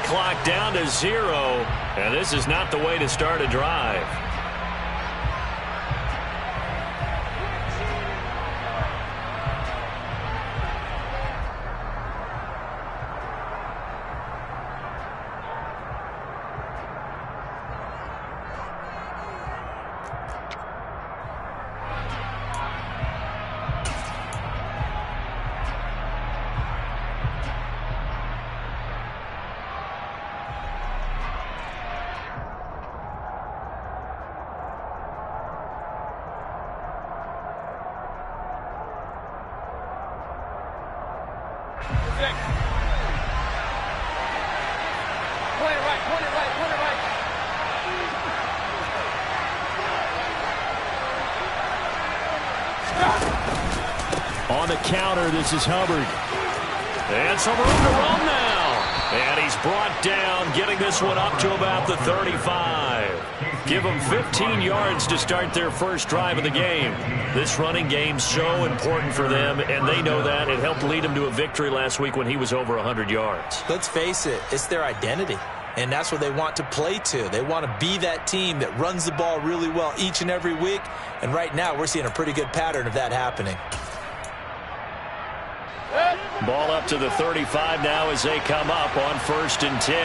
clock down to 0, and this is not the way to start a drive. On the counter, this is Hubbard. And some room to run now. And he's brought down, getting this one up to about the 35. Give them 15 yards to start their first drive of the game. This running game's so important for them, and they know that. It helped lead them to a victory last week when he was over 100 yards. Let's face it, it's their identity. And that's what they want to play to. They want to be that team that runs the ball really well each and every week. And right now, we're seeing a pretty good pattern of that happening. Ball up to the 35 now as they come up on 1st and 10.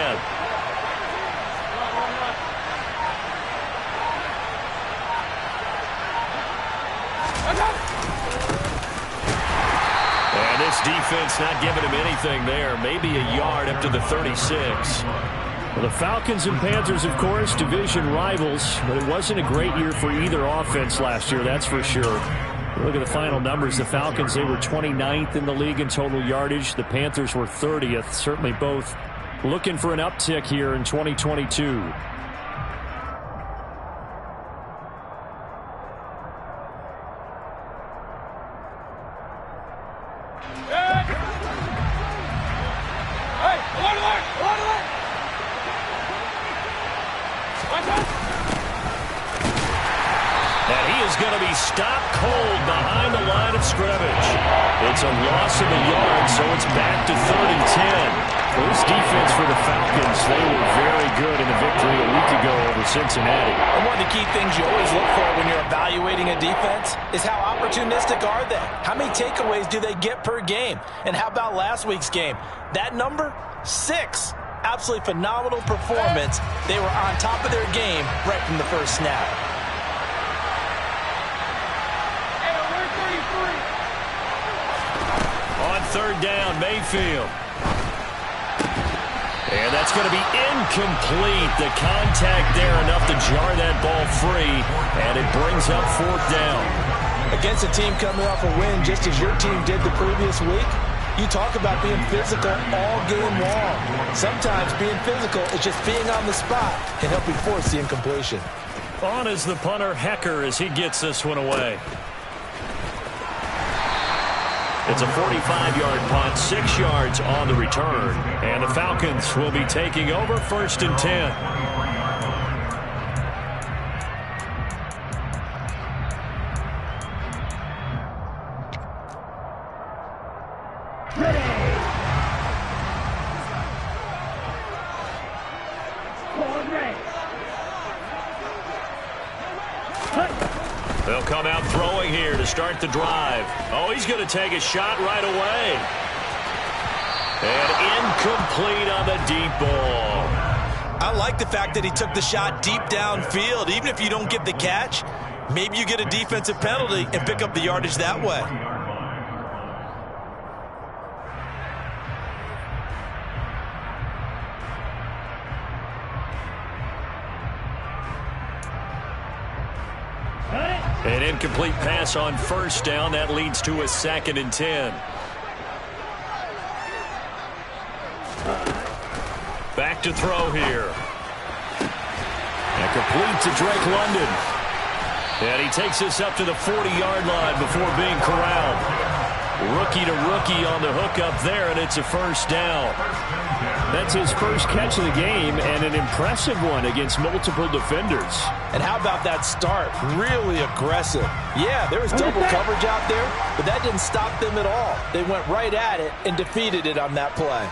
And this defense not giving him anything there. Maybe a yard up to the 36. Well, the Falcons and Panthers, of course, division rivals, but it wasn't a great year for either offense last year, that's for sure. Look at the final numbers. The Falcons, they were 29th in the league in total yardage. The Panthers were 30th. Certainly both looking for an uptick here in 2022. Stopped cold behind the line of scrimmage. It's a loss of a yard, so it's back to 3rd and 10. Well, this defense for the Falcons, they were very good in the victory a week ago over Cincinnati. And one of the key things you always look for when you're evaluating a defense is how opportunistic are they? How many takeaways do they get per game? And how about last week's game? That number, 6. Absolutely phenomenal performance. They were on top of their game right from the first snap. On 3rd down, Mayfield. And that's going to be incomplete. The contact there enough to jar that ball free, and it brings up 4th down. Against a team coming off a win just as your team did the previous week, you talk about being physical all game long. Sometimes being physical is just being on the spot and helping force the incompletion. On is the punter, Hecker, as he gets this one away. It's a 45-yard punt, 6 yards on the return. And the Falcons will be taking over 1st and 10. They'll come out throwing here to start the drive. Oh, he's going to take a shot right away. And incomplete on the deep ball. I like the fact that he took the shot deep downfield. Even if you don't get the catch, maybe you get a defensive penalty and pick up the yardage that way. An incomplete pass on 1st down. That leads to a 2nd and 10. Back to throw here. And complete to Drake London. And he takes this up to the 40-yard line before being corralled. Rookie to rookie on the hook up there, and it's a 1st down. That's his first catch of the game, and an impressive one against multiple defenders. And how about that start? Really aggressive. Yeah, there was double coverage out there, but that didn't stop them at all. They went right at it and defeated it on that play.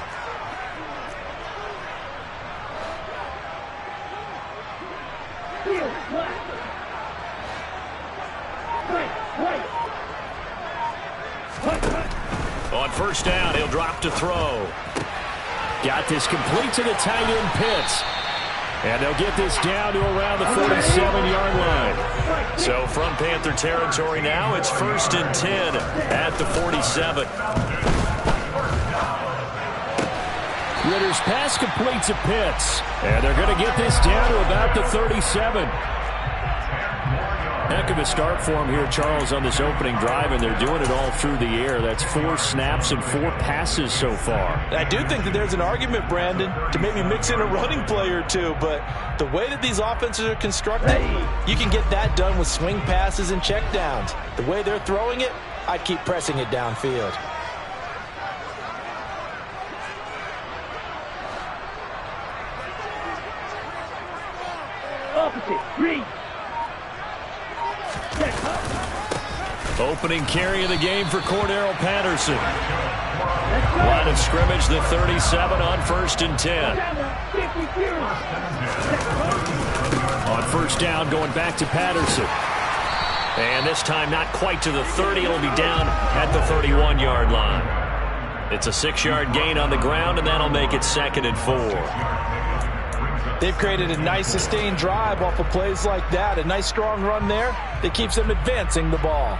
On first down, he'll drop to throw. Got this complete to the tight end Pitts. And they'll get this down to around the 47-yard line. So from Panther territory now, it's 1st and 10 at the 47. Ritter's pass complete to Pitts. And they're going to get this down to about the 37. Heck of a start for him here, Charles, on this opening drive, and they're doing it all through the air. That's 4 snaps and 4 passes so far. I do think that there's an argument, Brandon, to maybe mix in a running play or two, but the way that these offenses are constructed, you can get that done with swing passes and checkdowns. The way they're throwing it, I'd keep pressing it downfield. Opposite, read. Opening carry of the game for Cordero Patterson. Line of scrimmage, the 37 on 1st and 10. On first down, going back to Patterson. And this time not quite to the 30. It'll be down at the 31-yard line. It's a 6-yard gain on the ground, and that'll make it 2nd and 4. They've created a nice sustained drive off of plays like that. A nice strong run there that keeps them advancing the ball.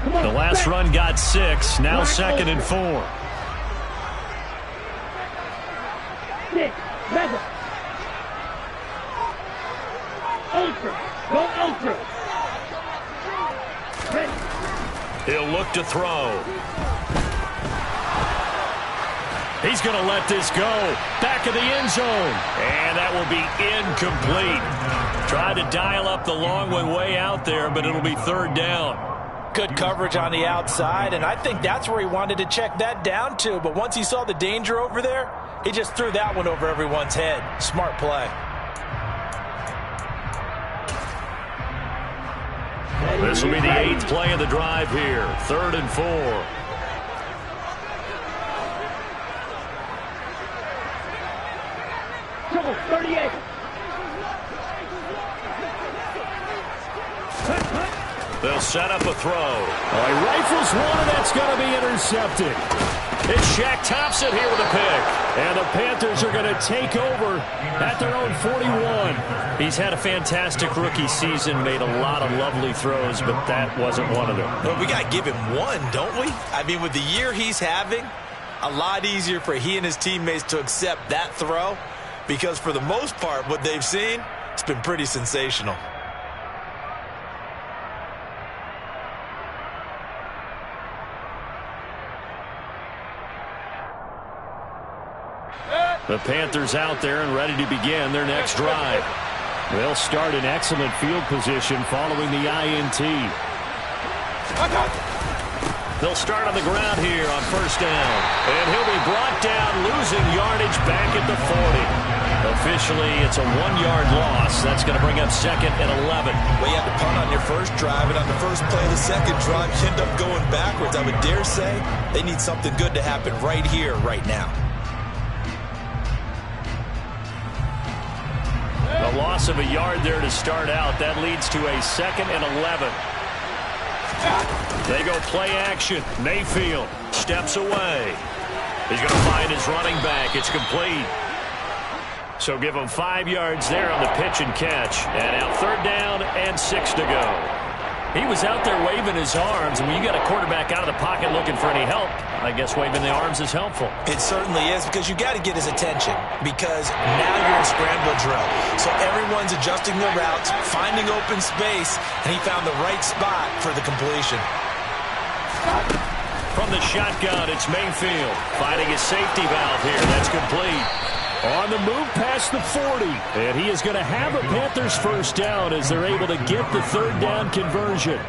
The last run got 6. Now 2nd and 4. 6, rebel. Ultra, go ultra. He'll look to throw. He's going to let this go. Back of the end zone. And that will be incomplete. Tried to dial up the long one way out there, but it'll be 3rd down. Good coverage on the outside, and I think that's where he wanted to check that down to. But once he saw the danger over there, he just threw that one over everyone's head. Smart play. This will be the 8th play of the drive here. 3rd and 4. Trouble, 38. They'll set up a throw. Oh, he rifles one, and that's going to be intercepted. It's Shaq Thompson here with a pick. And the Panthers are going to take over at their own 41. He's had a fantastic rookie season, made a lot of lovely throws, but that wasn't one of them. Well, we got to give him one, don't we? I mean, with the year he's having, a lot easier for he and his teammates to accept that throw, because for the most part, what they've seen, it's been pretty sensational. The Panthers out there and ready to begin their next drive. They'll start in excellent field position following the INT. They'll start on the ground here on first down. And he'll be brought down, losing yardage back at the 40. Officially, it's a 1-yard loss. That's going to bring up 2nd and 11. Well, you had to punt on your first drive, and on the first play of the second drive, you end up going backwards. I would dare say they need something good to happen right here, right now. A loss of a yard there to start out. That leads to a 2nd and 11. They go play action. Mayfield steps away. He's going to find his running back. It's complete. So give him 5 yards there on the pitch and catch. And now 3rd down and 6 to go. He was out there waving his arms, and when you got a quarterback out of the pocket looking for any help, I guess waving the arms is helpful. It certainly is, because you got to get his attention, because now you're in scramble drill. So everyone's adjusting their routes, finding open space, and he found the right spot for the completion. From the shotgun, it's Mayfield finding his safety valve here. That's complete. On the move past the 40. And he is going to have a Panthers first down as they're able to get the 3rd down conversion.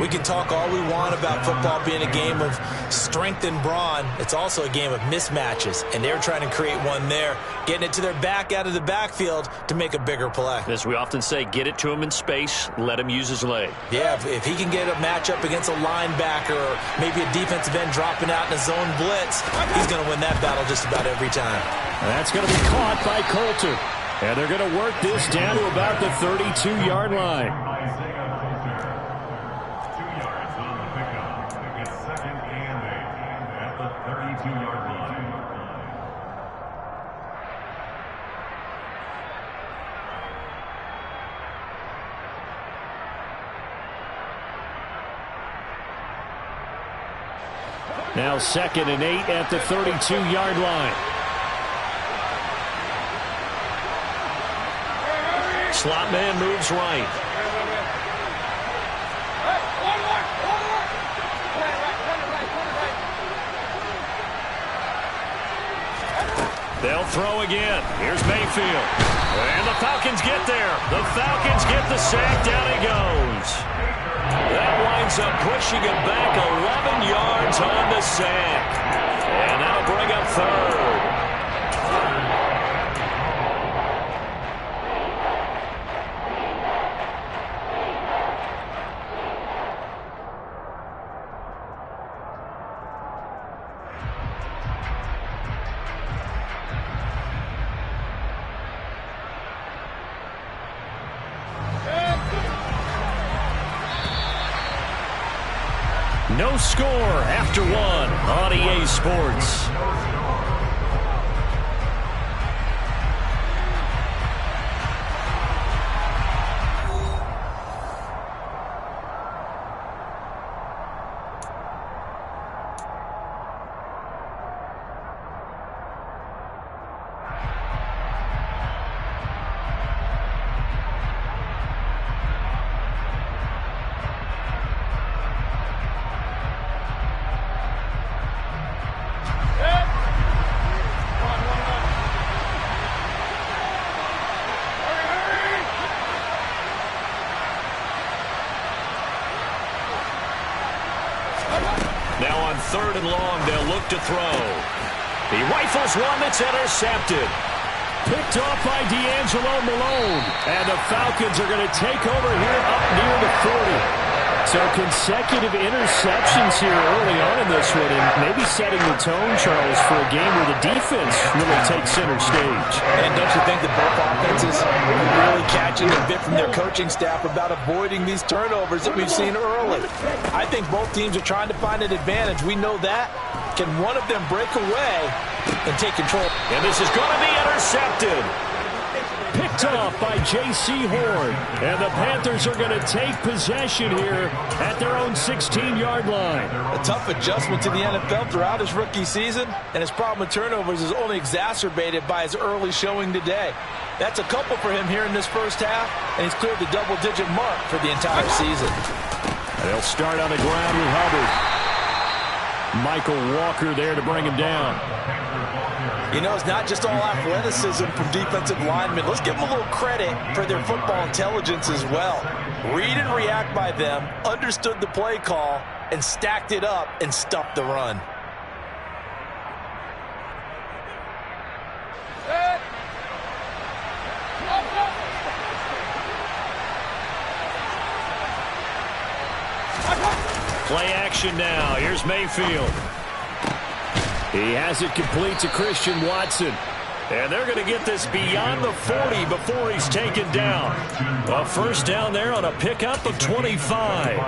We can talk all we want about football being a game of strength and brawn. It's also a game of mismatches, and they're trying to create one there, getting it to their back out of the backfield to make a bigger play. As we often say, get it to him in space, let him use his leg. Yeah, if he can get a matchup against a linebacker or maybe a defensive end dropping out in a zone blitz, he's going to win that battle just about every time. That's going to be caught by Coulter. And they're going to work this down to about the 32-yard line. Now 2nd and 8 at the 32-yard line. Slot man moves right. They'll throw again. Here's Mayfield. And the Falcons get there. The Falcons get the sack. Down he goes. That winds up pushing him back 11 yards on the sack. And that'll bring up 3rd. No score after 1 on EA Sports. Now on 3rd and long, they'll look to throw. He rifles one that's intercepted. Picked off by D'Angelo Malone. And the Falcons are going to take over here up near the 40. So consecutive interceptions here early on in this one, and maybe setting the tone, Charles, for a game where the defense really takes center stage. And don't you think that both offenses are really catching a bit from their coaching staff about avoiding these turnovers that we've seen early? I think both teams are trying to find an advantage. We know that. Can one of them break away and take control? And this is going to be intercepted. Picked off by J.C. Horn. And the Panthers are going to take possession here at their own 16-yard line. A tough adjustment to the NFL throughout his rookie season, and his problem with turnovers is only exacerbated by his early showing today. That's a couple for him here in this first half, and he's cleared the double-digit mark for the entire season. They'll start on the ground with Hubbard. Michael Walker there to bring him down. You know, it's not just all athleticism from defensive linemen. Let's give them a little credit for their football intelligence as well. Read and react by them, understood the play call, and stacked it up and stuffed the run. Play action now. Here's Mayfield. He has it complete to Christian Watson. And they're going to get this beyond the 40 before he's taken down. A first down there on a pickup of 25.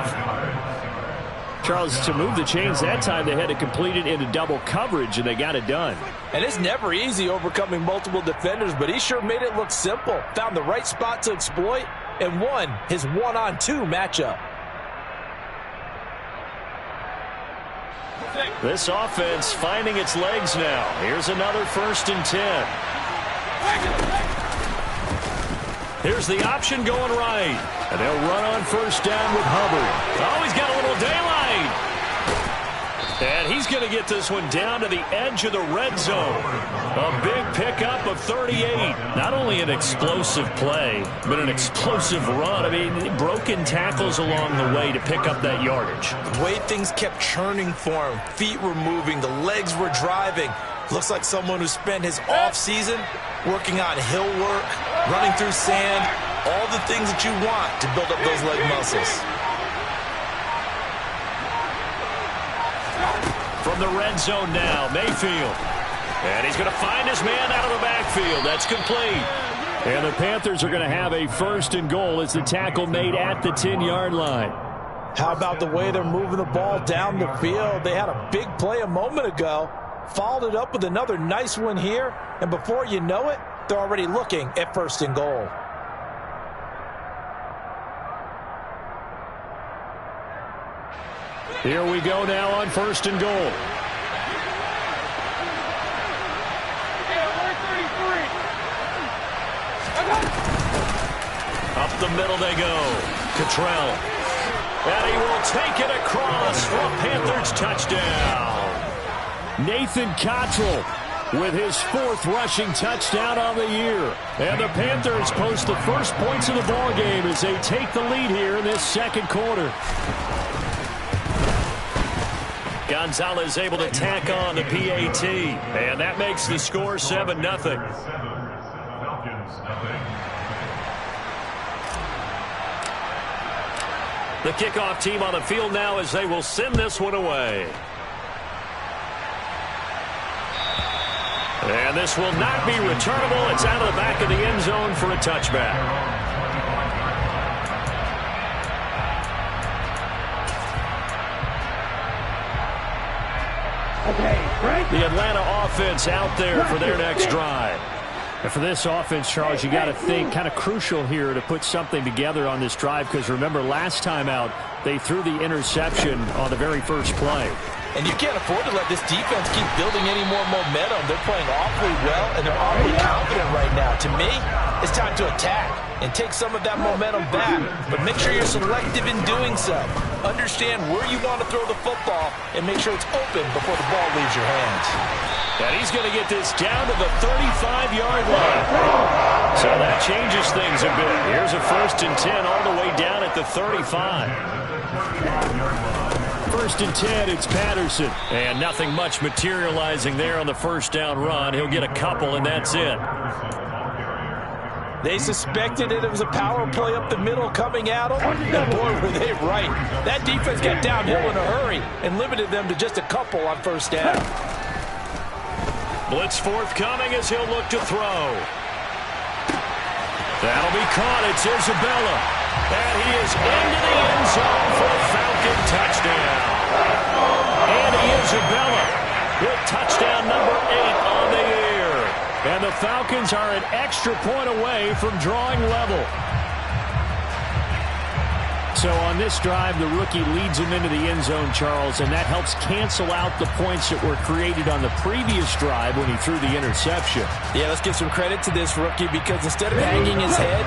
Charles, to move the chains that time, they had to complete it into double coverage, and they got it done. And it's never easy overcoming multiple defenders, but he sure made it look simple. Found the right spot to exploit and won his one-on-two matchup. This offense finding its legs now. Here's another 1st and 10. Here's the option going right. And they'll run on 1st down with Hubbard. Oh, he's got a little daylight. And he's going to get this one down to the edge of the red zone. A big pickup of 38. Not only an explosive play, but an explosive run. I mean, broken tackles along the way to pick up that yardage. The way things kept churning for him, feet were moving, the legs were driving. Looks like someone who spent his off-season working on hill work, running through sand, all the things that you want to build up those leg muscles. From the red zone now, Mayfield. And he's going to find his man out of the backfield. That's complete. And the Panthers are going to have a 1st and goal as the tackle made at the 10-yard line. How about the way they're moving the ball down the field? They had a big play a moment ago, followed it up with another nice one here, and before you know it, they're already looking at 1st and goal. Here we go now on 1st and goal. Up the middle they go. Cottrell. And he will take it across for a Panthers touchdown. Nathan Cottrell with his 4th rushing touchdown on the year. And the Panthers post the first points of the ball game as they take the lead here in this 2nd quarter. Gonzalez able to tack on the PAT. And that makes the score 7-0. The kickoff team on the field now as they will send this one away. And this will not be returnable. It's out of the back of the end zone for a touchback. The Atlanta offense out there for their next drive. And for this offense, Charles, you got to think kind of crucial here to put something together on this drive because remember last time out they threw the interception on the very first play. And you can't afford to let this defense keep building any more momentum. They're playing awfully well, and they're awfully confident right now. To me, it's time to attack and take some of that momentum back. But make sure you're selective in doing so. Understand where you want to throw the football and make sure it's open before the ball leaves your hands. And he's going to get this down to the 35-yard line. So that changes things a bit. Here's a 1st and 10 all the way down at the 35. 1st and 10, it's Patterson. And nothing much materializing there on the 1st down run. He'll get a couple, and that's it. They suspected it was a power play up the middle coming at them. And boy, were they right. That defense got downhill in a hurry and limited them to just a couple on 1st down. Blitz forthcoming as he'll look to throw. That'll be caught. It's Isabella. And he is into the end zone for a Falcon touchdown. Andy Isabella with touchdown number 8 on the year. And the Falcons are an extra point away from drawing level. So on this drive, the rookie leads him into the end zone, Charles, and that helps cancel out the points that were created on the previous drive when he threw the interception. Yeah, let's give some credit to this rookie because instead of hanging his head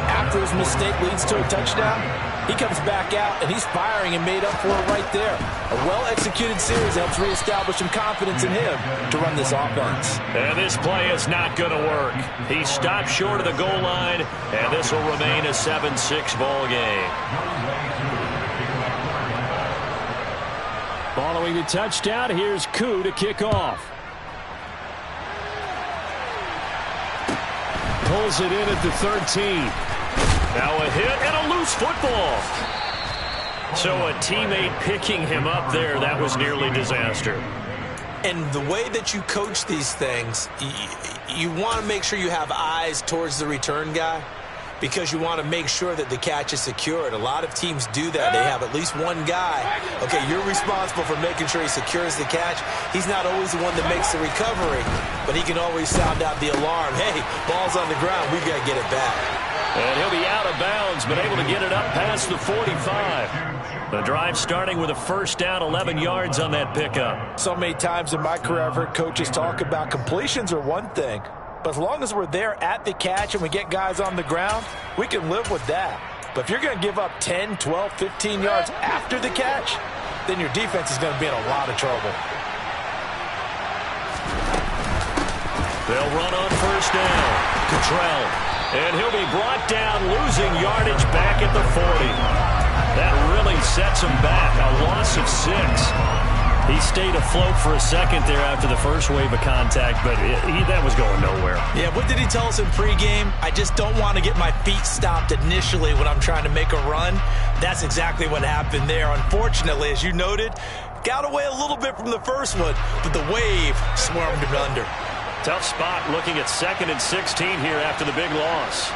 after his mistake leads to a touchdown, he comes back out and he's firing and made up for it right there. A well-executed series helps reestablish some confidence in him to run this offense. And this play is not going to work. He stopped short of the goal line, and this will remain a 7-6 ball game. Following the touchdown, here's Koo to kick off. Pulls it in at the 13. Now a hit and a loose football. So a teammate picking him up there, that was nearly disaster. And the way that you coach these things, you want to make sure you have eyes towards the return guy because you want to make sure that the catch is secured. A lot of teams do that. They have at least one guy. Okay, you're responsible for making sure he secures the catch. He's not always the one that makes the recovery, but he can always sound out the alarm. Hey, ball's on the ground. We've got to get it back. And he'll be out of bounds, but able to get it up past the 45. The drive starting with a 1st down, 11 yards on that pickup. So many times in my career I've heard coaches talk about completions are one thing, but as long as we're there at the catch and we get guys on the ground, we can live with that. But if you're going to give up 10, 12, 15 yards after the catch, then your defense is going to be in a lot of trouble. They'll run on first down. Cottrell. And he'll be brought down, losing yardage back at the 40. That really sets him back. A loss of 6. He stayed afloat for a second there after the first wave of contact, but that was going nowhere. Yeah, what did he tell us in pregame? I just don't want to get my feet stopped initially when I'm trying to make a run. That's exactly what happened there. Unfortunately, as you noted, got away a little bit from the first one, but the wave swarmed him under. Tough spot looking at 2nd and 16 here after the big loss.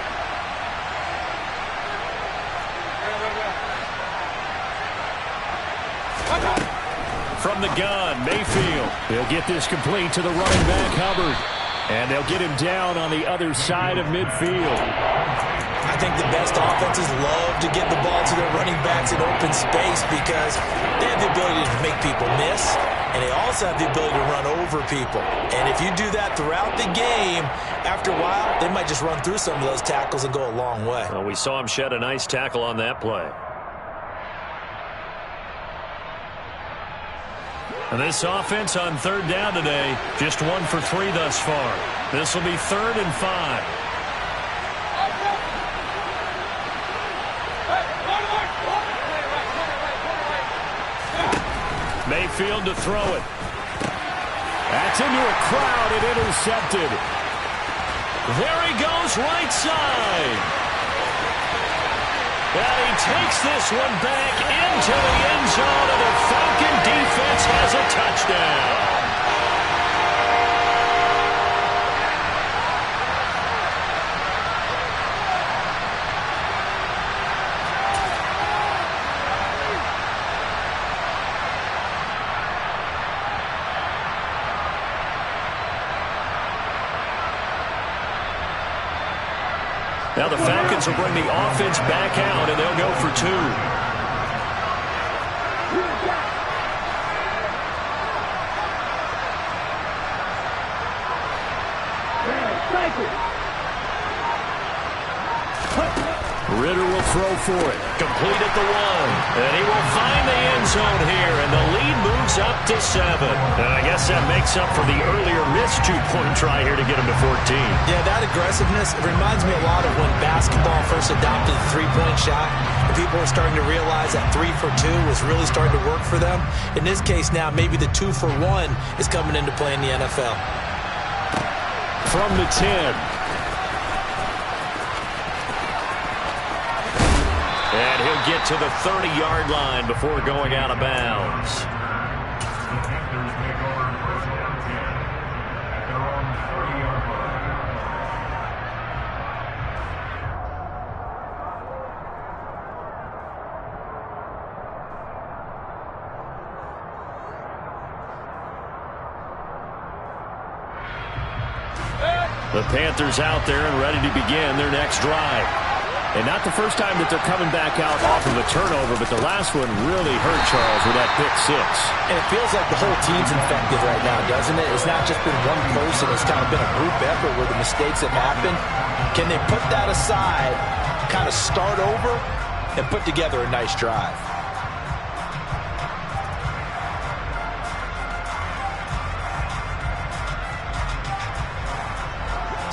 From the gun, Mayfield. They'll get this complete to the running back, Hubbard. And they'll get him down on the other side of midfield. I think the best offenses love to get the ball to their running backs in open space because they have the ability to make people miss, and they also have the ability to run over people. And if you do that throughout the game, after a while, they might just run through some of those tackles and go a long way. Well, we saw him shed a nice tackle on that play. And this offense on 3rd down today, just 1 for 3 thus far. This will be 3rd and 5. Mayfield to throw it. That's into a crowd and intercepted. There he goes, right side. And he takes this one back into the end zone, and the Falcon defense has a touchdown. Now the Falcons will bring the offense back out, and they'll go for 2. Ritter will throw for it. Complete at the 1. And he will find the end zone here, and the lead moves up to 7. And I guess that makes up for the earlier missed 2-point try here to get him to 14. Yeah, that aggressiveness, it reminds me a lot of when basketball first adopted the 3-point shot. And people were starting to realize that 3 for 2 was really starting to work for them. In this case now, maybe the 2 for 1 is coming into play in the NFL. From the 10. And he'll get to the 30-yard line before going out of bounds. The Panthers out there and ready to begin their next drive. And not the first time that they're coming back out off of a turnover, but the last one really hurt Charles with that pick 6. And it feels like the whole team's infected right now, doesn't it? It's not just been one person. It's kind of been a group effort where the mistakes have happened. Can they put that aside, kind of start over, and put together a nice drive?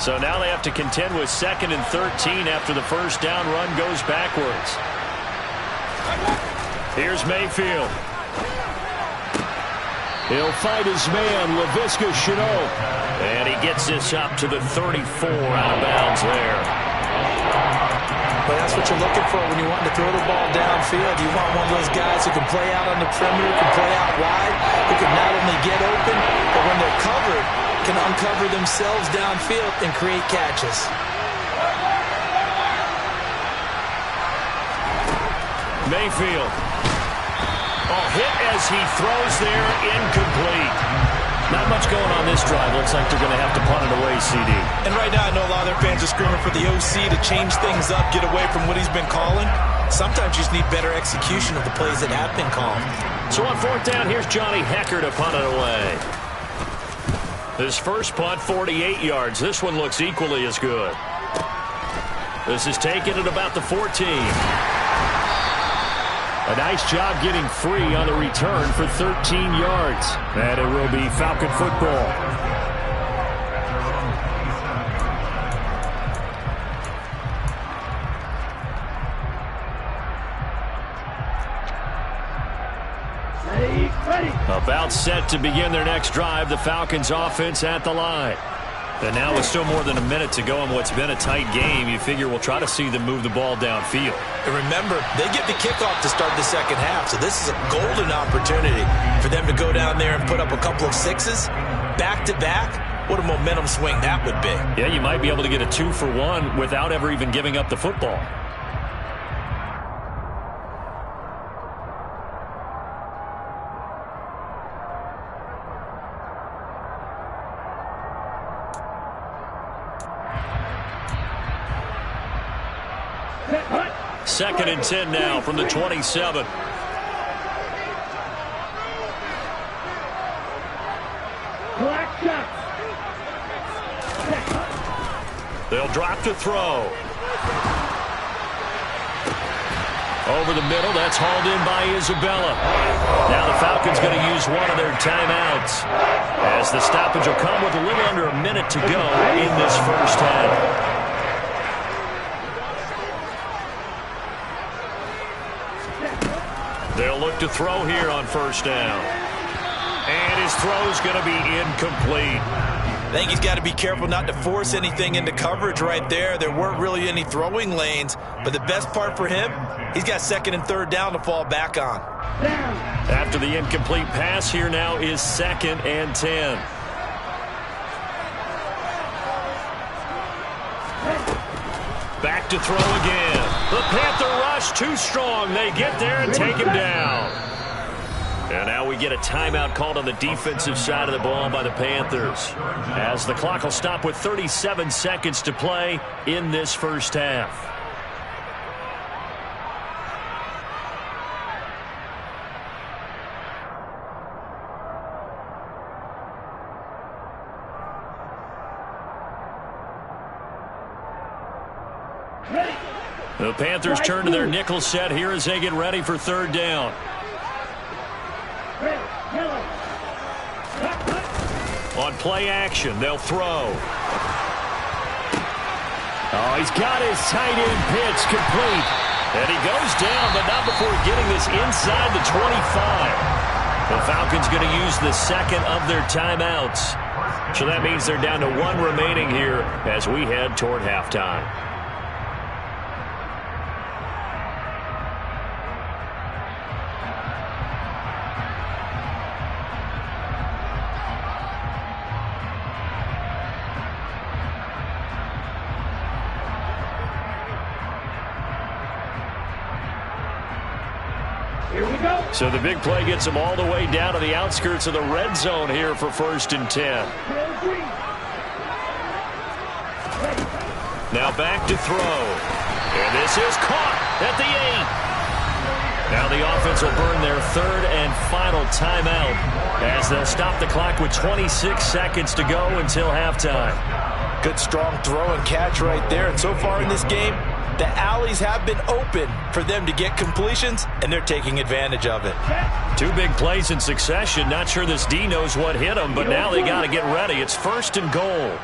So now they have to contend with 2nd and 13 after the first down run goes backwards. Here's Mayfield. He'll find his man, Laviska Shenault. And he gets this up to the 34 out of bounds there. But that's what you're looking for when you want to throw the ball downfield. You want one of those guys who can play out on the perimeter, can play out wide, who can not only get open, but when they're covered, can uncover themselves downfield and create catches. Mayfield. Hit as he throws there, incomplete. Not much going on this drive. Looks like they're going to have to punt it away, CD. And right now I know a lot of their fans are screaming for the OC to change things up, get away from what he's been calling. Sometimes you just need better execution of the plays that have been called. So on 4th down, here's Johnny Hecker to punt it away. His first punt, 48 yards. This one looks equally as good. This is taken at about the 14. A nice job getting free on the return for 13 yards. And it will be Falcon football. About set to begin their next drive. The Falcons offense at the line. And now with still more than a minute to go in what's been a tight game, you figure we'll try to see them move the ball downfield. And remember, they get the kickoff to start the second half, so this is a golden opportunity for them to go down there and put up a couple of sixes back-to-back. What a momentum swing that would be. Yeah, you might be able to get a 2-for-1 without ever even giving up the football. Second and 10 now from the 27. They'll drop to throw. Over the middle, that's hauled in by Isabella. Now the Falcons going to use one of their timeouts, as the stoppage will come with a little under a minute to go in this first half. They'll look to throw here on first down. And his throw's going to be incomplete. I think he's got to be careful not to force anything into coverage right there. There weren't really any throwing lanes, but the best part for him, he's got second and third down to fall back on. After the incomplete pass, here now is second and 10. Back to throw again. The Panther rush too strong. They get there and take him down. And now we get a timeout called on the defensive side of the ball by the Panthers, as the clock will stop with 37 seconds to play in this first half. The Panthers turn to their nickel set here as they get ready for third down. On play action, they'll throw. Oh, he's got his tight end pitch complete. And he goes down, but not before getting this inside the 25. The Falcons going to use the second of their timeouts. So that means they're down to one remaining here as we head toward halftime. So the big play gets them all the way down to the outskirts of the red zone here for first and 10. Now back to throw. And this is caught at the 8. Now the offense will burn their third and final timeout, as they'll stop the clock with 26 seconds to go until halftime. Good strong throw and catch right there. And so far in this game, the alleys have been open for them to get completions, and they're taking advantage of it. Two big plays in succession. Not sure this D knows what hit them, but now they got to get ready. It's first and goal.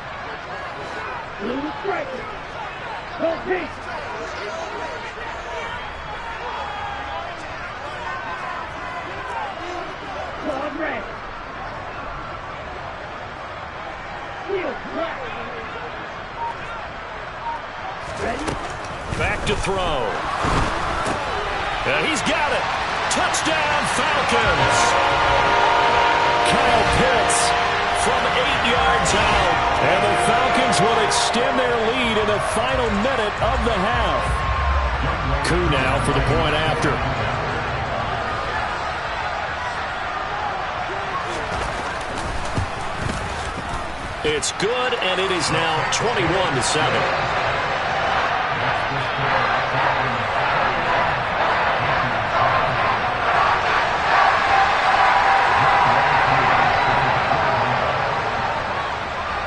Back to throw. And he's got it. Touchdown, Falcons. Kyle Pitts from 8 yards out. And the Falcons will extend their lead in the final minute of the half. Koo now for the point after. It's good, and it is now 21-7.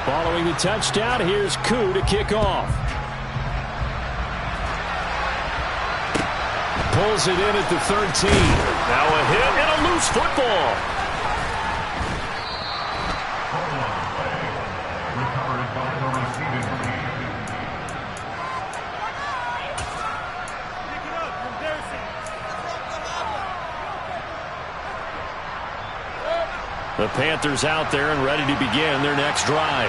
Following the touchdown, here's Koo to kick off. pulls it in at the 13. Now a hit and a loose football. The Panthers out there and ready to begin their next drive.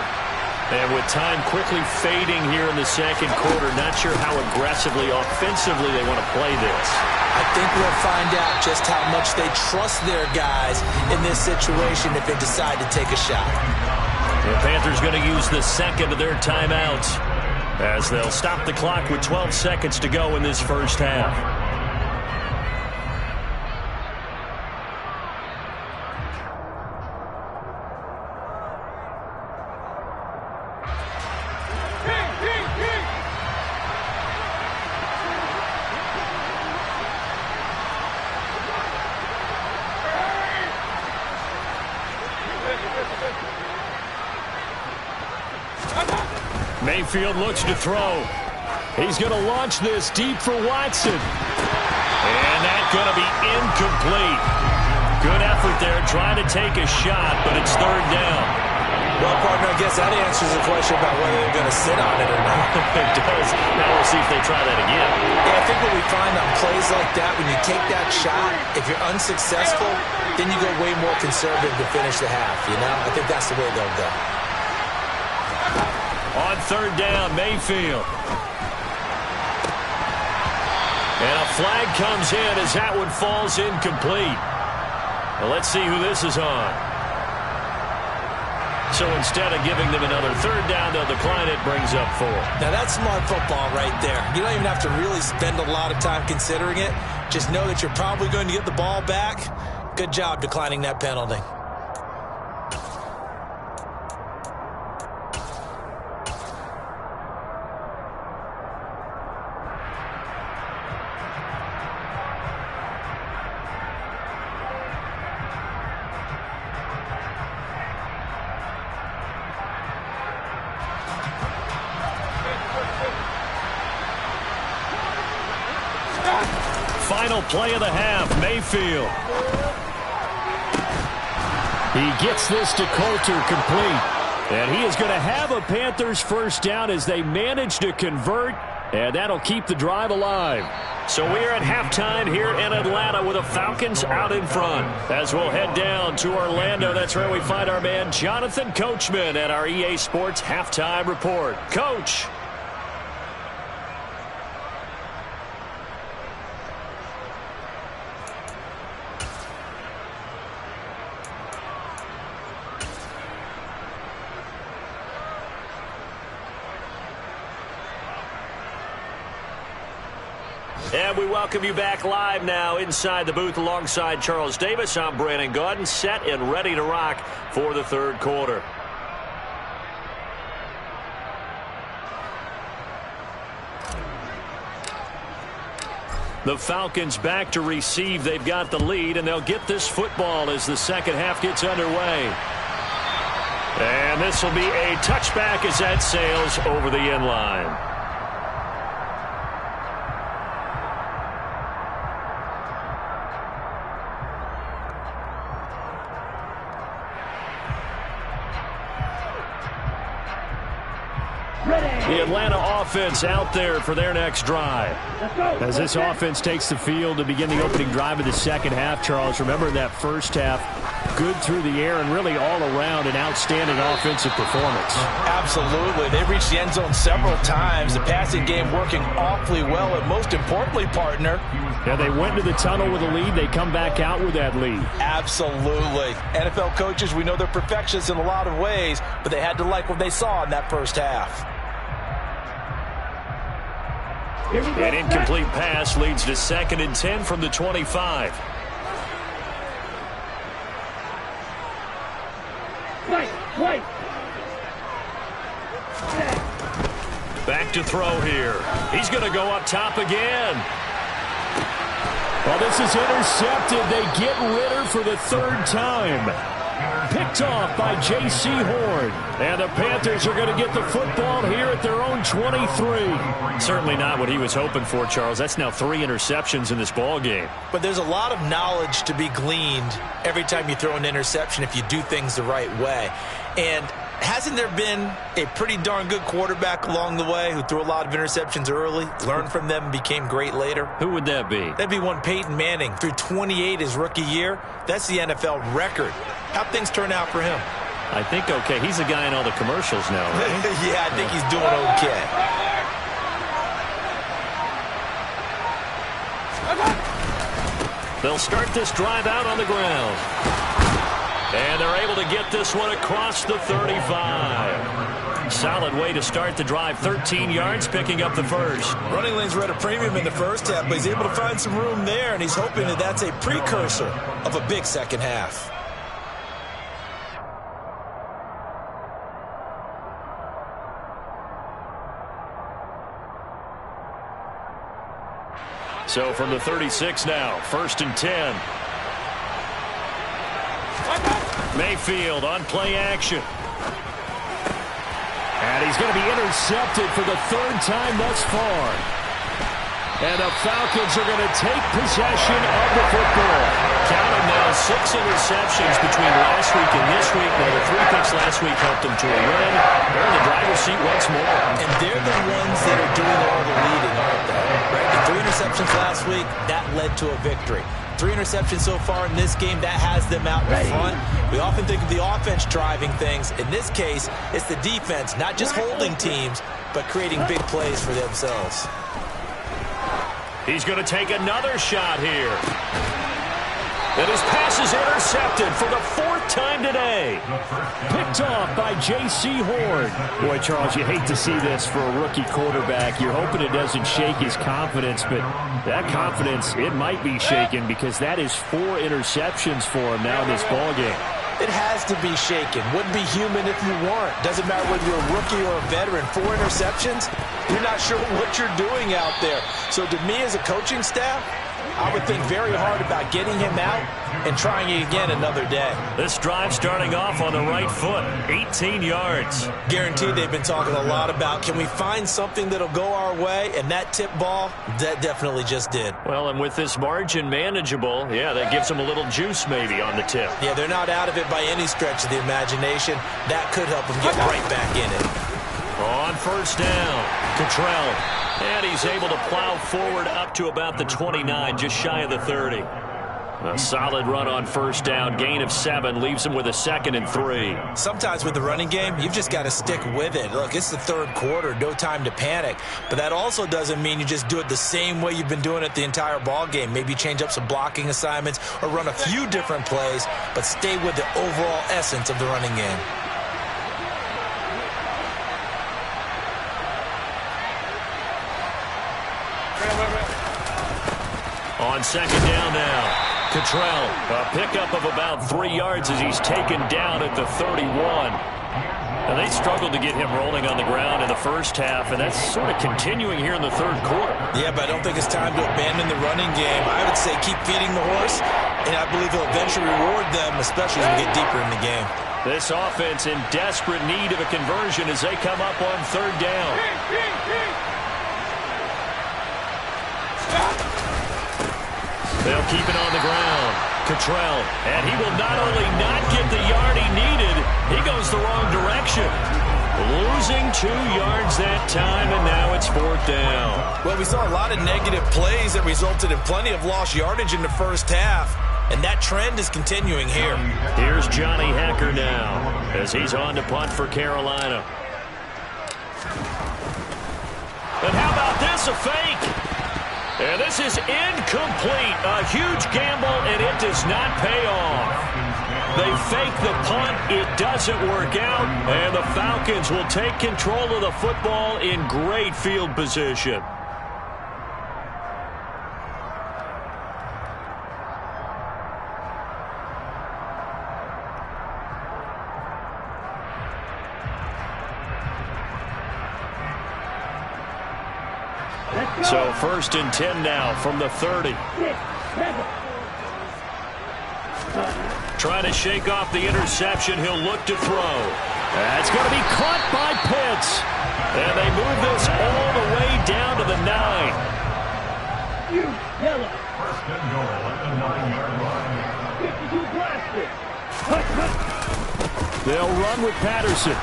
And with time quickly fading here in the second quarter, not sure how aggressively, offensively they want to play this. I think we'll find out just how much they trust their guys in this situation if they decide to take a shot. The Panthers going to use the second of their timeouts as they'll stop the clock with 12 seconds to go in this first half. Mayfield looks to throw. He's going to launch this deep for Watson. And that's going to be incomplete. Good effort there trying to take a shot, but it's third down. Well, partner, I guess that answers the question about whether they're going to sit on it or not. It does. Now we'll see if they try that again. Yeah, I think what we find on plays like that, when you take that shot, if you're unsuccessful, then you go way more conservative to finish the half, you know? I think that's the way they'll go. On third down, Mayfield. And a flag comes in as that one falls incomplete. Well, let's see who this is on. So instead of giving them another third down, they'll decline it, brings up 4. Now that's smart football right there. You don't even have to really spend a lot of time considering it. Just know that you're probably going to get the ball back. Good job declining that penalty. Final play of the half, Mayfield. He gets this to Coulter complete. And he is going to have a Panthers first down as they manage to convert. And that'll keep the drive alive. So we are at halftime here in Atlanta with the Falcons out in front. As we'll head down to Orlando, that's where we find our man Jonathan Coachman at our EA Sports Halftime Report. Coach. And we welcome you back live now inside the booth alongside Charles Davis. I'm Brandon Gaudin, set and ready to rock for the third quarter. The Falcons back to receive. They've got the lead, and they'll get this football as the second half gets underway. And this will be a touchback as that sails over the end line. The Atlanta offense out there for their next drive. As this offense takes the field to begin the opening drive of the second half, Charles, remember that first half, good through the air and really all around an outstanding offensive performance. Absolutely. They reached the end zone several times. The passing game working awfully well, and most importantly, partner. Yeah, they went to the tunnel with a lead. They come back out with that lead. Absolutely. NFL coaches, we know they're perfectionists in a lot of ways, but they had to like what they saw in that first half. An incomplete pass leads to 2nd and 10 from the 25. Back to throw here. He's going to go up top again. Well, this is intercepted. They get Ritter for the third time. Picked off by J.C. Horn. And the Panthers are going to get the football here at their own 23. Certainly not what he was hoping for, Charles. That's now 3 interceptions in this ball game. But there's a lot of knowledge to be gleaned every time you throw an interception if you do things the right way. And hasn't there been a pretty darn good quarterback along the way who threw a lot of interceptions early, learned from them, and became great later? Who would that be? That'd be one Peyton Manning. Threw 28 his rookie year. That's the NFL record. How'd things turn out for him? I think okay. He's the guy in all the commercials now, right? Yeah, I think he's doing okay. They'll start this drive out on the ground. And they're able to get this one across the 35. Solid way to start the drive. 13 yards, picking up the first. Running lanes were at a premium in the first half, but he's able to find some room there, and he's hoping that that's a precursor of a big second half. So from the 36 now, 1st and 10. Mayfield on play action. And he's going to be intercepted for the 3rd time thus far. And the Falcons are going to take possession of the football. Count them now, 6 interceptions between last week and this week. Now the 3 picks last week helped them to a win. They're in the driver's seat once more. And they're the ones that are doing all the leading, aren't they? Right? The 3 interceptions last week, that led to a victory. 3 interceptions so far in this game, that has them out in front. We often think of the offense driving things. In this case, it's the defense, not just holding teams, but creating big plays for themselves. He's going to take another shot here. And his pass is intercepted for the 4th time today. Picked off by J.C. Horn. Boy, Charles, you hate to see this for a rookie quarterback. You're hoping it doesn't shake his confidence, but that confidence, it might be shaken because that is 4 interceptions for him now in this ballgame. It has to be shaken. Wouldn't be human if you weren't. Doesn't matter whether you're a rookie or a veteran. 4 interceptions, you're not sure what you're doing out there. So to me as a coaching staff, I would think very hard about getting him out and trying it again another day. This drive starting off on the right foot, 18 yards. Guaranteed they've been talking a lot about, can we find something that'll go our way? And that tip ball, that definitely just did. Well, and with this margin manageable, yeah, that gives them a little juice maybe on the tip. Yeah, they're not out of it by any stretch of the imagination. That could help them get right back in it. On 1st down, Cottrell. And he's able to plow forward up to about the 29, just shy of the 30. A solid run on 1st down. Gain of 7 leaves him with a 2nd and 3. Sometimes with the running game, you've just got to stick with it. Look, it's the 3rd quarter, no time to panic. But that also doesn't mean you just do it the same way you've been doing it the entire ball game. Maybe change up some blocking assignments or run a few different plays, but stay with the overall essence of the running game. On 2nd down now. Cottrell, a pickup of about 3 yards as he's taken down at the 31. And they struggled to get him rolling on the ground in the first half, and that's sort of continuing here in the 3rd quarter. Yeah, but I don't think it's time to abandon the running game. I would say keep feeding the horse, and I believe he'll eventually reward them, especially as we get deeper in the game. This offense in desperate need of a conversion as they come up on 3rd down. They'll keep it on the ground. Cottrell, and he will not only not get the yard he needed, he goes the wrong direction. Losing 2 yards that time, and now it's 4th down. Well, we saw a lot of negative plays that resulted in plenty of lost yardage in the first half, and that trend is continuing here. Here's Johnny Hecker now as he's on to punt for Carolina. And how about this, a fake? And this is incomplete. A huge gamble, and it does not pay off. They fake the punt. It doesn't work out. And the Falcons will take control of the football in great field position. So 1st and 10 now from the 30. trying to shake off the interception. He'll look to throw. That's going to be caught by Pitts. And they move this all the way down to the 9. You, yellow. First and goal at the 9-yard line. 52 blasted. Hut. They'll run with Patterson.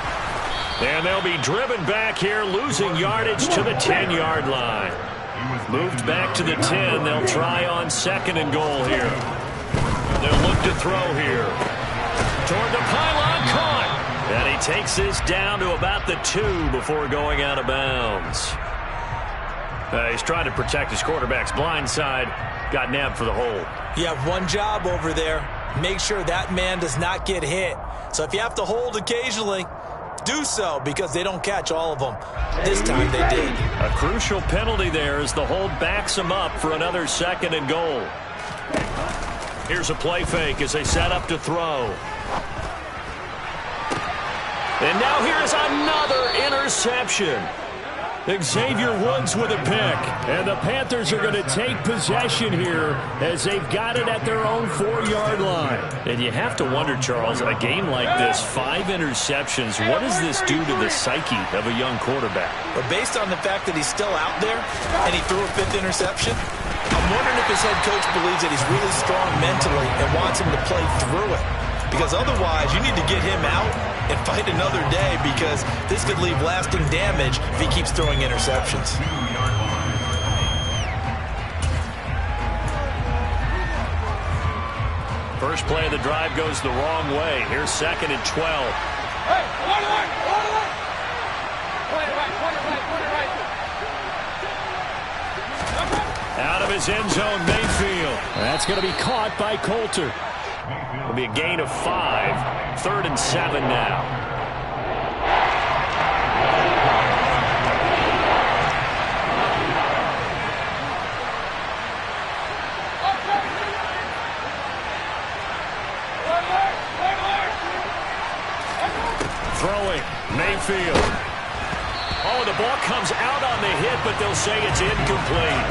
And they'll be driven back here, losing yardage to the 10-yard line. Moved back to the 10. They'll try on 2nd and goal here. They'll look to throw here. Toward the pylon, caught. And he takes this down to about the 2 before going out of bounds. He's trying to protect his quarterback's blind side. Got nabbed for the hold. You have one job over there. Make sure that man does not get hit. So if you have to hold occasionally, do so, because they don't catch all of them. This time they did. A crucial penalty there as the hold backs him up for another 2nd and goal. Here's a play fake as they set up to throw. And now here's another interception. Xavier Woods with a pick. And the Panthers are going to take possession here as they've got it at their own 4-yard line. And you have to wonder, Charles, a game like this, 5 interceptions, what does this do to the psyche of a young quarterback? But based on the fact that he's still out there and he threw a 5th interception, I'm wondering if his head coach believes that he's really strong mentally and wants him to play through it. Because otherwise, you need to get him out and fight another day, because this could leave lasting damage if he keeps throwing interceptions. First play of the drive goes the wrong way. Here's 2nd and 12. Out of his end zone, Mayfield. That's going to be caught by Coulter. It'll be a gain of 5. 3rd and 7 now. Throwing, Mayfield. Oh, the ball comes out on the hit, but they'll say it's incomplete.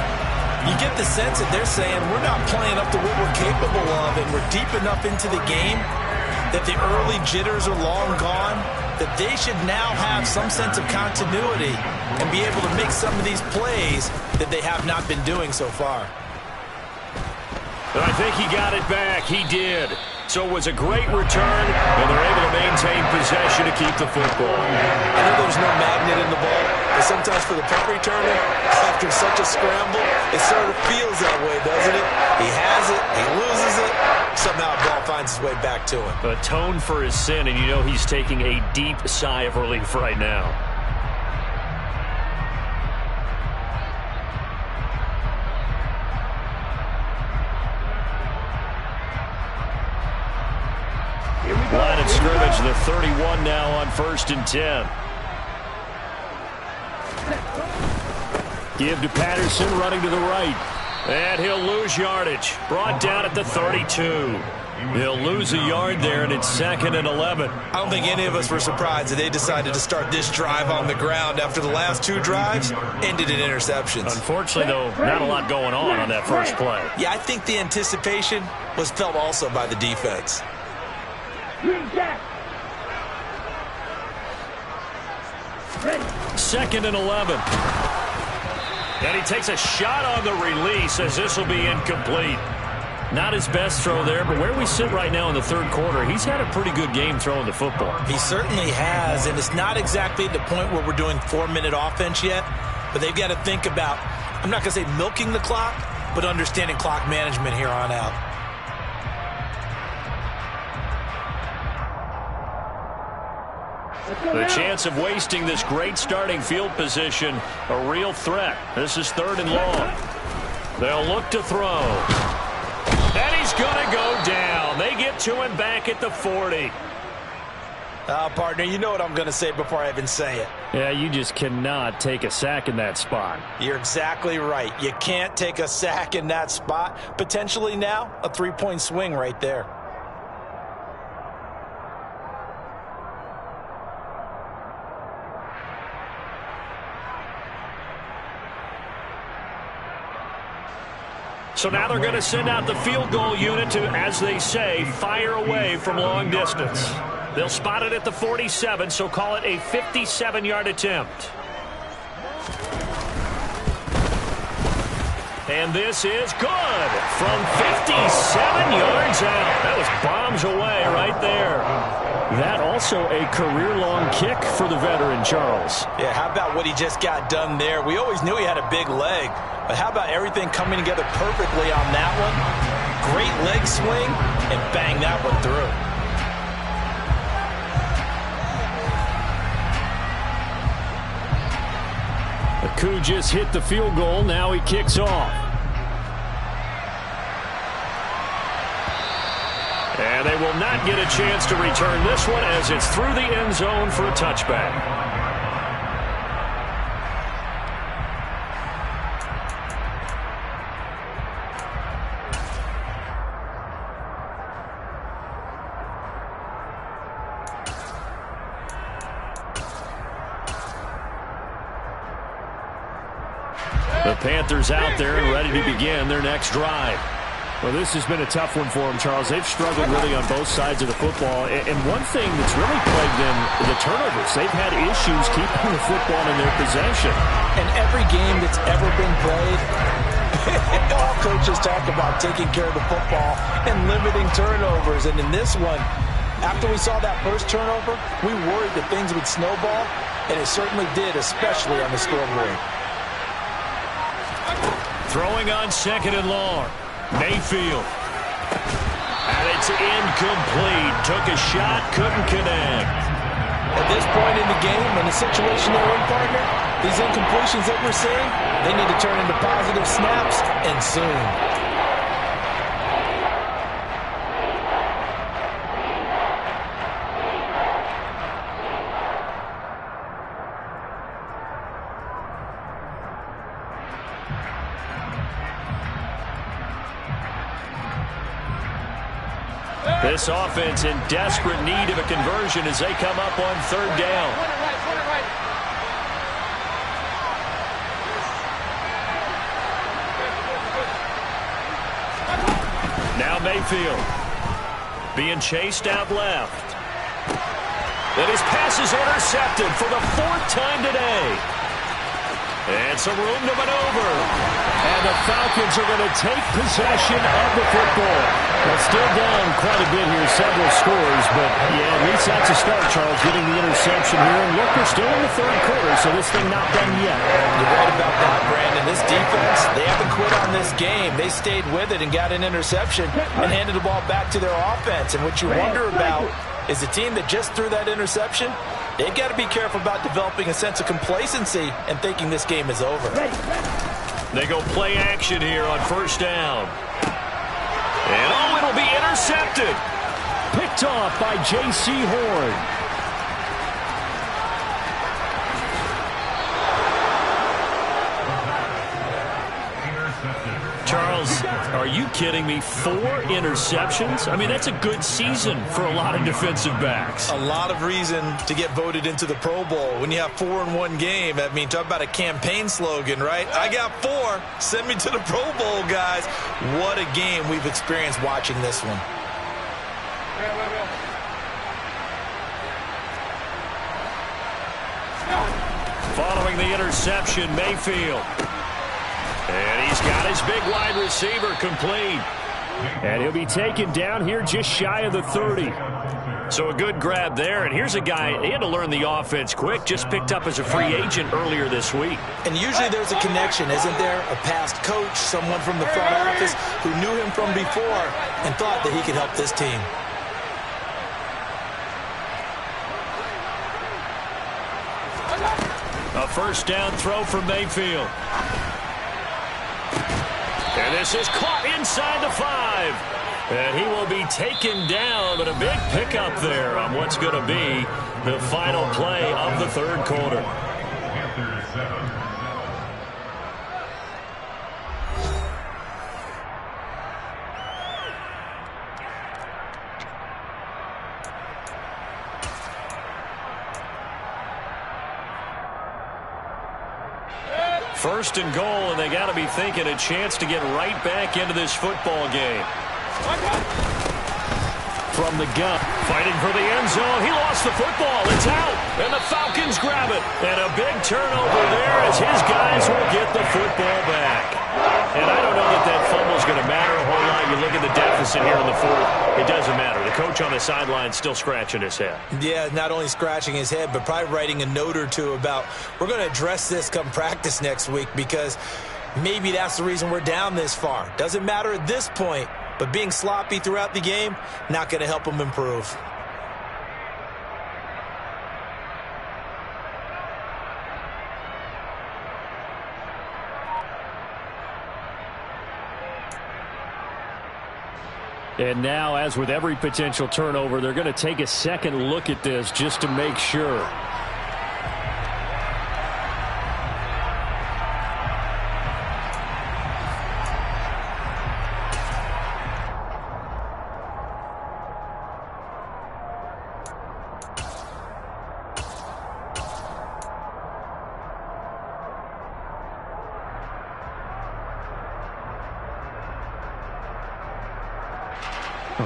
You get the sense that they're saying we're not playing up to what we're capable of, and we're deep enough into the game that the early jitters are long gone, that they should now have some sense of continuity and be able to make some of these plays that they have not been doing so far. But I think he got it back. He did. So it was a great return, and they're able to maintain possession to keep the football. I know there's no magnet in the ball, but sometimes for the punt returner, after such a scramble, it sort of feels that way, doesn't it? He has it, he loses it, somehow the ball finds its way back to him. Atone for his sin, and you know he's taking a deep sigh of relief right now. Line of scrimmage, the 31 now on 1st and 10. Give to Patterson, running to the right. And he'll lose yardage. Brought down at the 32. He'll lose a yard there, and it's 2nd and 11. I don't think any of us were surprised that they decided to start this drive on the ground after the last 2 drives ended in interceptions. Unfortunately, though, not a lot going on that first play. Yeah, I think the anticipation was felt also by the defense. Green Jack. 2nd and 11. And he takes a shot on the release as this will be incomplete. Not his best throw there, but where we sit right now in the 3rd quarter, he's had a pretty good game throwing the football. He certainly has, and it's not exactly the point where we're doing 4-minute offense yet, but they've got to think about, I'm not going to say milking the clock, but understanding clock management here on out. The chance of wasting this great starting field position, a real threat. This is 3rd and long. They'll look to throw. And he's going to go down. They get to him back at the 40. Partner, you know what I'm going to say before I even say it. Yeah, you just cannot take a sack in that spot. You're exactly right. You can't take a sack in that spot. Potentially now, a 3-point swing right there. So now they're going to send out the field goal unit to, as they say, fire away from long distance. They'll spot it at the 47, so call it a 57-yard attempt. And this is good from 57 yards out. That was bombs away right there. That also a career-long kick for the veteran, Charles. Yeah, how about what he just got done there? We always knew he had a big leg, but how about everything coming together perfectly on that one? Great leg swing, and bang that one through. Koo just hit the field goal. Now he kicks off. And they will not get a chance to return this one as it's through the end zone for a touchback. The Panthers out there and ready to begin their next drive. Well, this has been a tough one for them, Charles. They've struggled really on both sides of the football. And one thing that's really plagued them, the turnovers. They've had issues keeping the football in their possession. And every game that's ever been played, all coaches talk about taking care of the football and limiting turnovers. And in this one, after we saw that first turnover, we worried that things would snowball, and it certainly did, especially on the scoreboard. Throwing on second and long. Mayfield. And it's incomplete. Took a shot, couldn't connect. At this point in the game, in the situation they're in, partner, these incompletions that we're seeing, they need to turn into positive snaps, and soon. This offense in desperate need of a conversion as they come up on third down. Now Mayfield being chased out left. And his pass is intercepted for the fourth time today. And some room to maneuver. And the Falcons are going to take possession of the football. Well, still down quite a bit here, several scores. But, yeah, at least that's a start, Charles, getting the interception here. And look, we're still in the third quarter, so this thing not done yet. You're right about that, Brandon. This defense, they haven't quit on this game. They stayed with it and got an interception and handed the ball back to their offense. And what you wonder about is the team that just threw that interception, they've got to be careful about developing a sense of complacency and thinking this game is over. They go play action here on first down. And, oh, it'll be intercepted. Picked off by J.C. Horn. Charles, are you kidding me? 4 interceptions? I mean, that's a good season for a lot of defensive backs. A lot of reason to get voted into the Pro Bowl. When you have 4 in one game, I mean, talk about a campaign slogan, right? I got 4. Send me to the Pro Bowl, guys. What a game we've experienced watching this one. Following the interception, Mayfield. And he's got his big wide receiver complete. And he'll be taken down here just shy of the 30. So a good grab there. And here's a guy, he had to learn the offense quick, just picked up as a free agent earlier this week. And usually there's a connection, isn't there? A past coach, someone from the front office who knew him from before and thought that he could help this team. A first down throw from Mayfield. And this is caught inside the 5. And he will be taken down, but a big pickup there on what's going to be the final play of the third quarter. Panthers 7. First and goal, and they got to be thinking a chance to get right back into this football game. From the gun, fighting for the end zone. He lost the football. It's out, and the Falcons grab it. And a big turnover there as his guys will get the football back. And I don't know that fumble's going to matter a whole lot. You look at the deficit here in the fourth. It doesn't matter. The coach on the sideline still scratching his head. Yeah, not only scratching his head, but probably writing a note or two about, we're going to address this come practice next week, because maybe that's the reason we're down this far. Doesn't matter at this point, but being sloppy throughout the game, not going to help them improve. And now, as with every potential turnover, they're going to take a second look at this just to make sure.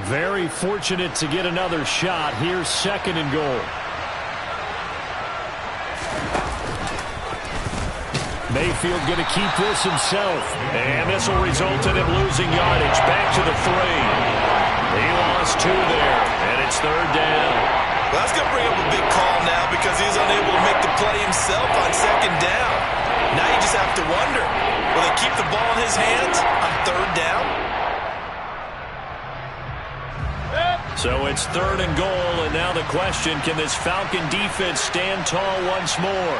Very fortunate to get another shot. Here's second and goal. Mayfield going to keep this himself. And this will result in him losing yardage. Back to the 3. He lost 2 there. And it's third down. Well, that's going to bring up a big call now, because he's unable to make the play himself on second down. Now you just have to wonder, will they keep the ball in his hands on third down? So it's third and goal, and now the question, can this Falcon defense stand tall once more?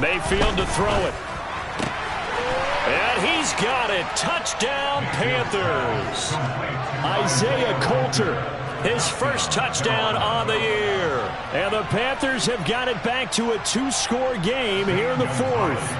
Mayfield to throw it. And he's got it. Touchdown, Panthers. Isaiah Coulter, his first touchdown on the year. And the Panthers have got it back to a 2-score game here in the fourth.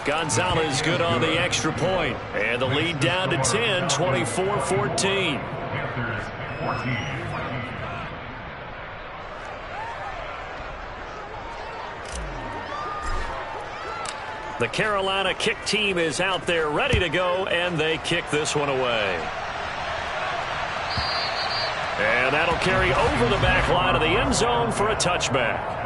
Gonzalez good on the extra point. And the lead down to 10, 24-14. The Carolina kick team is out there ready to go, and they kick this one away. And that'll carry over the back line of the end zone for a touchback.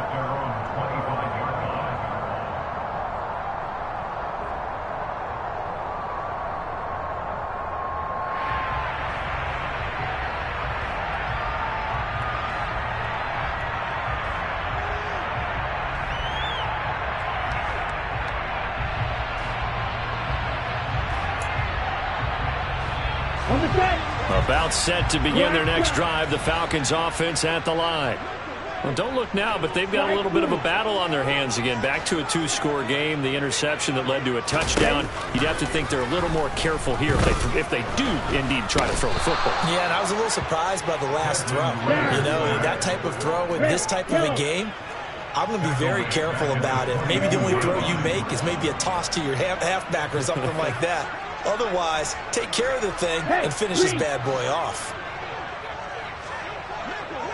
About set to begin their next drive, the Falcons offense at the line. Well, don't look now, but they've got a little bit of a battle on their hands again. Back to a 2-score game, the interception that led to a touchdown. You'd have to think they're a little more careful here if they do indeed try to throw the football. Yeah, and I was a little surprised by the last throw. You know, that type of throw in this type of a game, I'm going to be very careful about it. Maybe the only throw you make is maybe a toss to your halfback or something like that. Otherwise, take care of the thing and finish this bad boy off.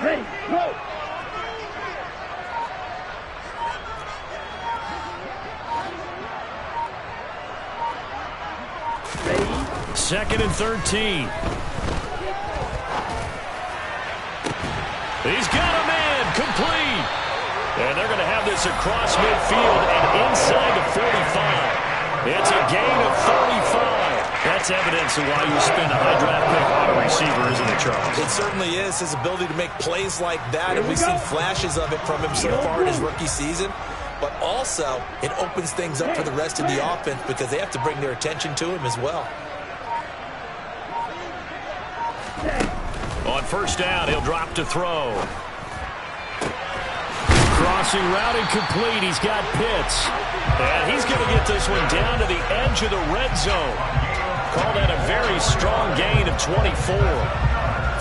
Ready, go! Second and 13. He's got a man complete. And they're going to have this across midfield and inside the 45. It's a gain of 35. That's evidence of why you spend a high draft pick on a receiver, isn't it, Charles? It certainly is. His ability to make plays like that, and we've seen flashes of it from him so far in his rookie season. But also, it opens things up for the rest of the offense because they have to bring their attention to him as well. On first down, he'll drop to throw. Crossing route incomplete. He's got Pitts. And he's going to get this one down to the edge of the red zone. Call that a very strong gain of 24.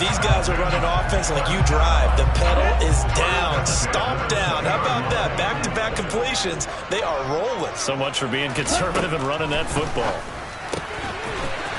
These guys are running offense like you drive. The pedal is down, stomp down. How about that? Back-to-back completions. They are rolling. So much for being conservative and running that football.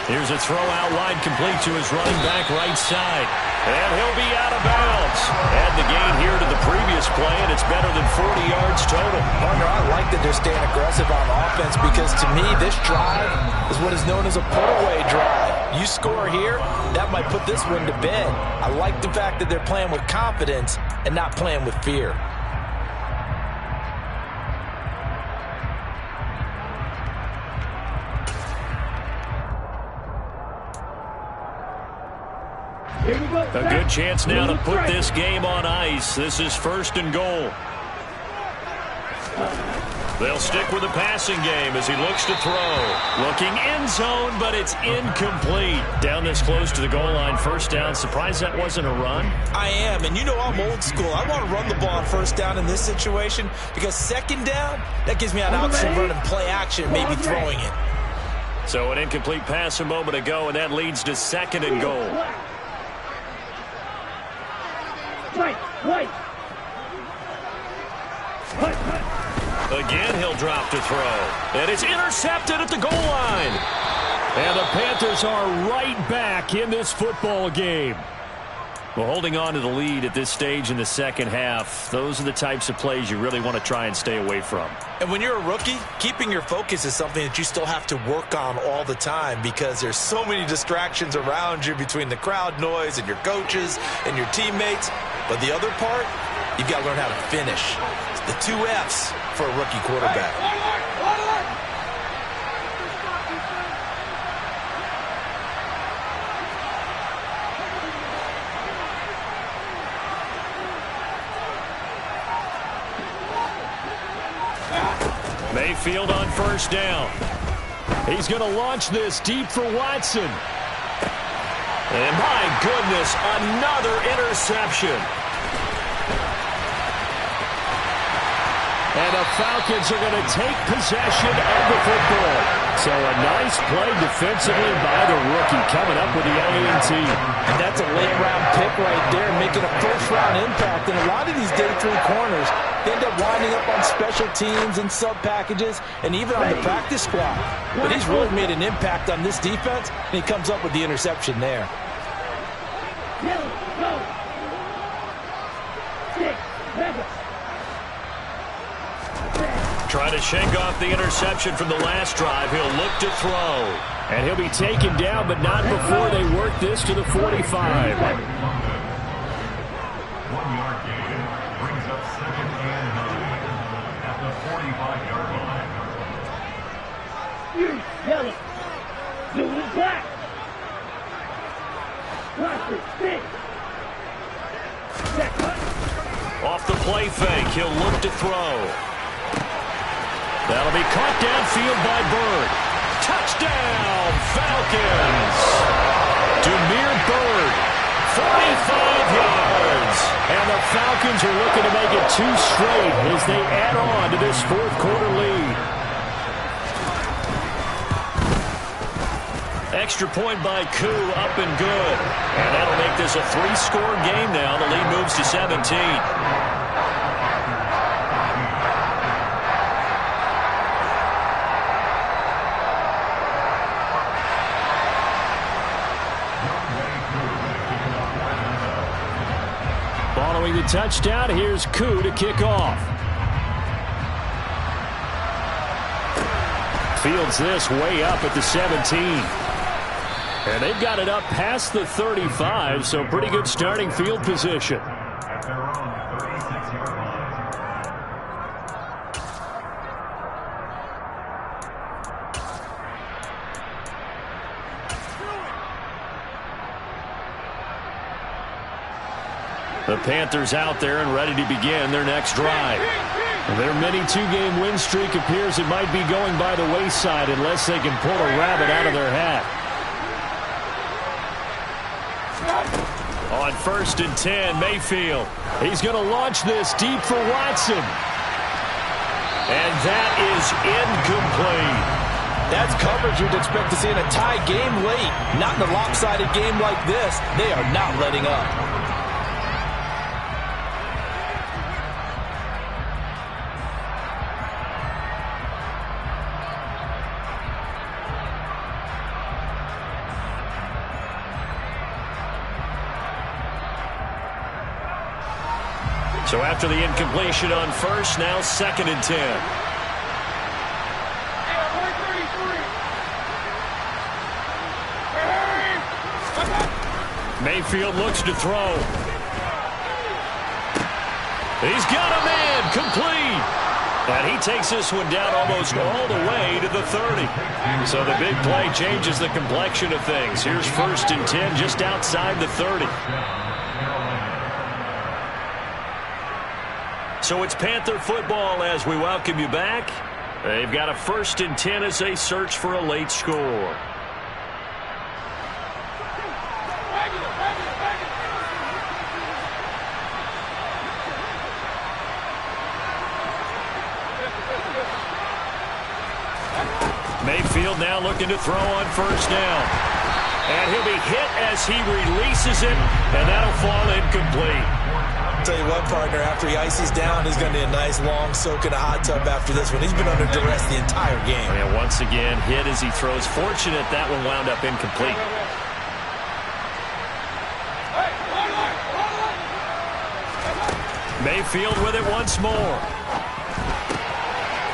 Here's a throw out wide, complete to his running back right side. And he'll be out of bounds. Add the gain here to the previous play, and it's better than 40 yards total. Partner, I like that they're staying aggressive on offense because, to me, this drive is what is known as a put-away drive. You score here, that might put this one to bed. I like the fact that they're playing with confidence and not playing with fear. A good chance now to put this game on ice. This is 1st and goal. They'll stick with the passing game as he looks to throw. Looking end zone, but it's incomplete. Down this close to the goal line, 1st down. Surprised that wasn't a run? I am, and you know I'm old school. I want to run the ball on 1st down in this situation because 2nd down, that gives me an option of running play action, maybe throwing it. So an incomplete pass a moment ago, and that leads to 2nd and goal. Again, he'll drop to throw. And it's intercepted at the goal line. And the Panthers are right back in this football game. Well, holding on to the lead at this stage in the 2nd half, those are the types of plays you really want to try and stay away from. And when you're a rookie, keeping your focus is something that you still have to work on all the time because there's so many distractions around you between the crowd noise and your coaches and your teammates. But the other part, you've got to learn how to finish. It's the 2 F's for a rookie quarterback. Mayfield on 1st down. He's going to launch this deep for Watson. And my goodness, another interception. And the Falcons are going to take possession of the football. So a nice play defensively by the rookie coming up with the LET. And that's a late-round pick right there, making a first-round impact. And a lot of these day 3 corners, they end up winding up on special teams and sub-packages and even on the practice squad. But he's really made an impact on this defense, and he comes up with the interception there. Trying to shake off the interception from the last drive. He'll look to throw. And he'll be taken down, but not before they work this to the 45. 1 yard gain brings up 2nd and 9 at the 45-yard line. You yellow. Blue is black. Plastic, stick. Off the play fake, he'll look to throw. That'll be caught downfield by Bird. Touchdown, Falcons! Demir Bird, 45 yards. And the Falcons are looking to make it 2 straight as they add on to this 4th quarter lead. Extra point by Koo, up and good. And that'll make this a 3-score game now. The lead moves to 17. Following the touchdown, here's Koo to kick off. Fields this way up at the 17. And they've got it up past the 35, so pretty good starting field position. At their own 36-yard line. The Panthers out there and ready to begin their next drive. Their mini 2-game win streak appears it might be going by the wayside unless they can pull a rabbit out of their hat. On On 1st and 10, Mayfield. He's going to launch this deep for Watson. And that is incomplete. That's coverage you'd expect to see in a tie game late. Not in a lopsided game like this. They are not letting up. So after the incompletion on 1st, now 2nd and 10. Mayfield looks to throw. He's got a man, complete. And he takes this one down almost all the way to the 30. So the big play changes the complexion of things. Here's 1st and 10 just outside the 30. So it's Panther football as we welcome you back. They've got a 1st and 10 as they search for a late score. Mayfield now looking to throw on 1st down. And he'll be hit as he releases it, and that'll fall incomplete. Tell you what, partner, after he ices down, he's going to need a nice long soak in a hot tub after this one. He's been under duress the entire game. And once again, hit as he throws. Fortunate that one wound up incomplete. Mayfield with it once more.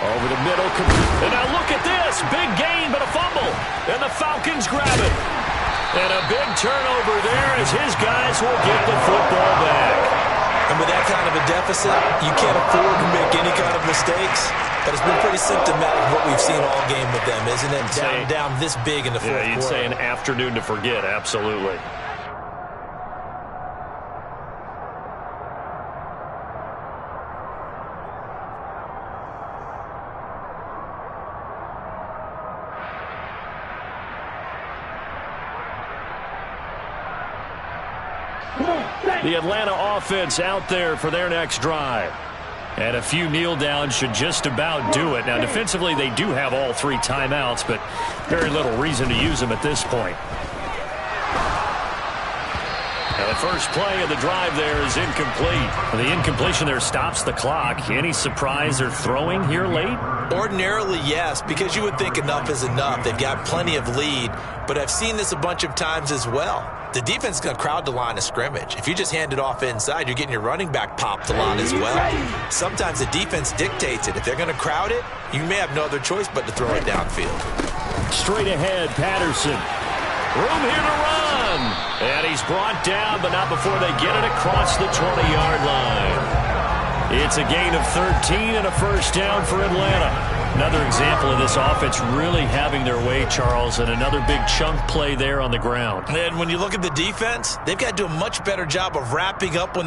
Over the middle. And now look at this. Big gain, but a fumble. And the Falcons grab it. And a big turnover there as his guys will get the football back. And with that kind of a deficit, you can't afford to make any kind of mistakes. But it's been pretty symptomatic of what we've seen all game with them, isn't it? Down this big in the fourth quarter. You'd say an afternoon to forget, absolutely. The Atlanta offense out there for their next drive. And a few kneel downs should just about do it. Now, defensively, they do have all 3 timeouts, but very little reason to use them at this point. Now, the first play of the drive there is incomplete. The incompletion there stops the clock. Any surprise they're throwing here late? Ordinarily, yes, because you would think enough is enough. They've got plenty of lead, but I've seen this a bunch of times as well. The defense is going to crowd the line of scrimmage. If you just hand it off inside, you're getting your running back popped a lot as well. Sometimes the defense dictates it. If they're going to crowd it, you may have no other choice but to throw it downfield. Straight ahead, Patterson. Room here to run. And he's brought down, but not before they get it across the 20-yard line. It's a gain of 13 and a first down for Atlanta. Another example of this offense really having their way, Charles, and another big chunk play there on the ground. And when you look at the defense, they've got to do a much better job of wrapping up when